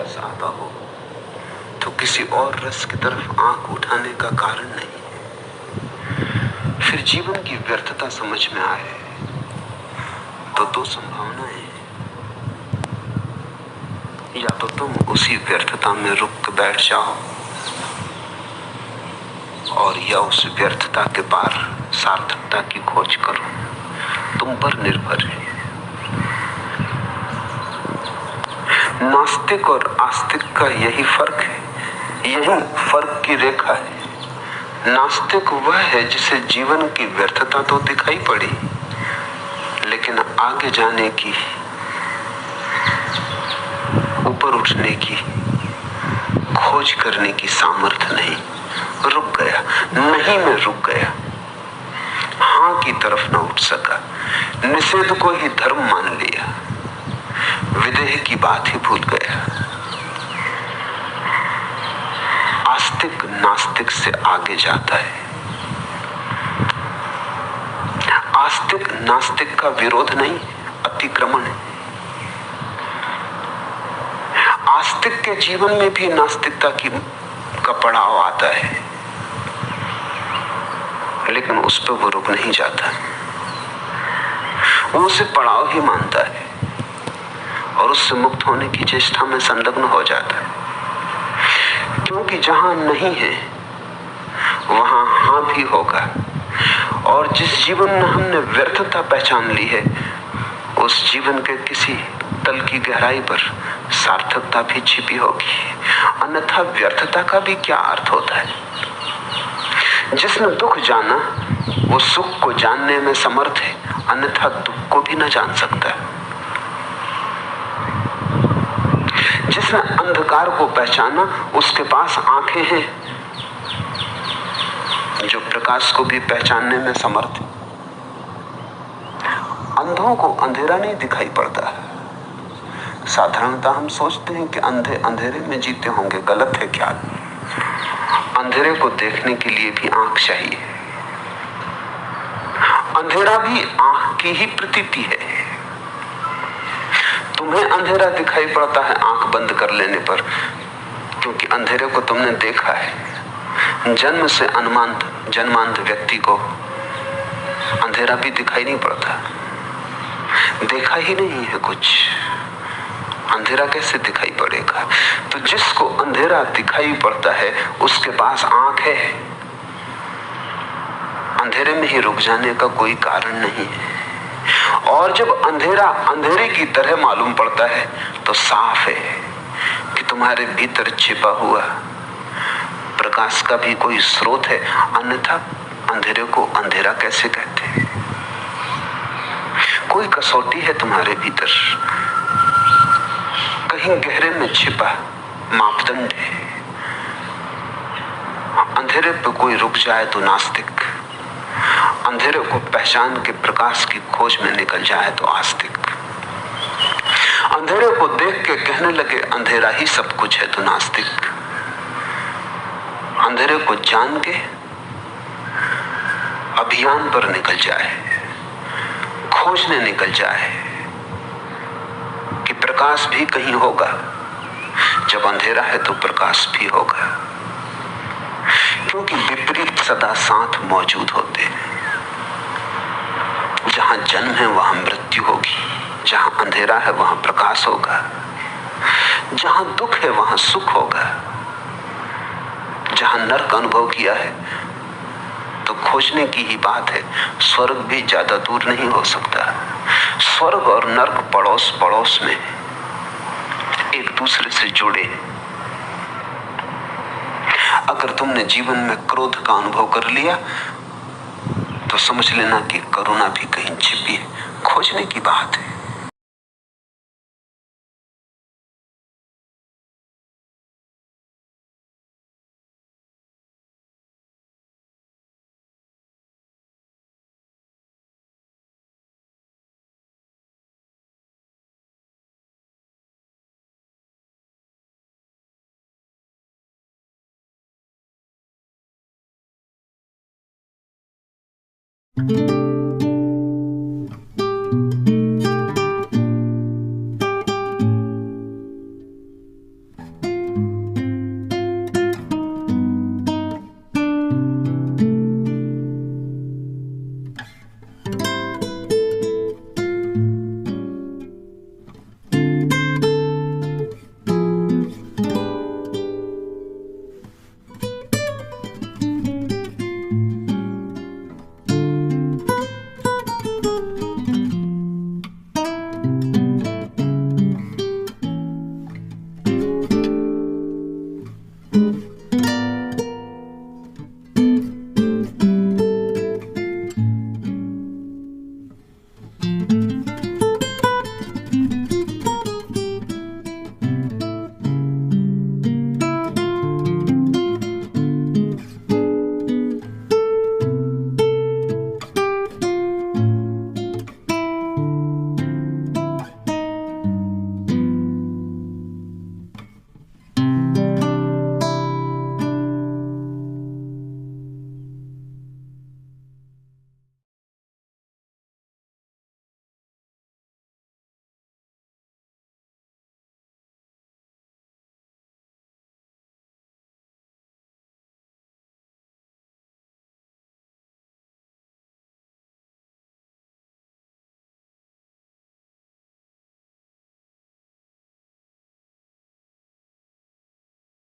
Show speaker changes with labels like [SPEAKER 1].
[SPEAKER 1] रस आता हो तो किसी और रस की तरफ आंख उठाने का कारण नहीं। फिर जीवन की व्यर्थता समझ में आए तो दो संभावनाएं हैं। या तो तुम उसी व्यर्थता में रुक के बैठ जाओ और या उस व्यर्थता के पार सार्थकता की खोज करो। तुम पर निर्भर है। नास्तिक और आस्तिक का यही फर्क है, यही फर्क की रेखा है। नास्तिक वह है जिसे जीवन की व्यर्थता तो दिखाई पड़ी, लेकिन आगे जाने की, ऊपर उठने की, खोज करने की सामर्थ्य नहीं। रुक गया, नहीं में रुक गया, हाँ की तरफ न उठ सका, निषेध को ही धर्म मान लिया, विदेह की बात ही भूल गया। आस्तिक नास्तिक से आगे जाता है। आस्तिक नास्तिक का विरोध नहीं, अतिक्रमण है। आस्तिक के जीवन में भी नास्तिकता का पड़ाव आता है, लेकिन उस पर वो रुक नहीं जाता। वो उसे पड़ाव ही मानता है और उससे मुक्त होने की चेष्टा में संलग्न हो जाता है, क्योंकि जहां नहीं है वहां हाँ भी होगा। और जिस जीवन में हमने व्यर्थता पहचान ली है, उस जीवन के किसी तल की गहराई पर सार्थकता भी छिपी होगी। अन्यथा व्यर्थता का भी क्या अर्थ होता है। जिसने दुख जाना वो सुख को जानने में समर्थ है, अन्यथा दुख को भी न जान सकता। जिसने अंधकार को पहचाना उसके पास आंखें हैं जो प्रकाश को भी पहचानने में समर्थ है। अंधों को अंधेरा नहीं दिखाई पड़ता। साधारणतः हम सोचते हैं कि अंधे अंधेरे में जीते होंगे, गलत है ख्याल। अंधेरे को देखने के लिए भी आंख चाहिए। अंधेरा भी आंख की ही प्रतीति है। तुम्हें अंधेरा दिखाई पड़ता है आंख बंद कर लेने पर, क्योंकि अंधेरे को तुमने देखा है। जन्म से जन्मांध व्यक्ति को अंधेरा भी दिखाई नहीं पड़ता, देखा ही नहीं है कुछ, अंधेरा कैसे दिखाई पड़ेगा। तो जिसको अंधेरा दिखाई पड़ता है उसके पास आंख है। अंधेरे में ही रुक जाने का कोई कारण नहीं है। और जब अंधेरा अंधेरे की तरह मालूम पड़ता है तो साफ है कि तुम्हारे भीतर छिपा हुआ प्रकाश का भी कोई स्रोत है, अन्यथा अंधेरे को अंधेरा कैसे कहते हैं। कोई कसौटी है तुम्हारे भीतर, कहीं गहरे में छिपा मापदंड है। अंधेरे पे कोई रुक जाए तो नास्तिक, अंधेरे को पहचान के प्रकाश की खोज में निकल जाए तो आस्तिक, अंधेरे को देख के कहने लगे अंधेरा ही सब कुछ है तो नास्तिक, अंधेरे को जान के अभियान पर निकल जाए, खोजने निकल जाए कि प्रकाश भी कहीं होगा। जब अंधेरा है तो प्रकाश भी होगा, क्योंकि विपरीत सदा साथ मौजूद होते हैं। जहां जन्म है वहां मृत्यु होगी, जहां अंधेरा है वहां प्रकाश होगा, जहां दुख है वहां सुख होगा। जहां नरक अनुभव किया है तो खोजने की ही बात है, स्वर्ग भी ज्यादा दूर नहीं हो सकता। स्वर्ग और नरक पड़ोस पड़ोस में एक दूसरे से जुड़े। अगर तुमने जीवन में क्रोध का अनुभव कर लिया तो समझ लेना कि करुणा भी कहीं छिपी है। खोजने की बात है।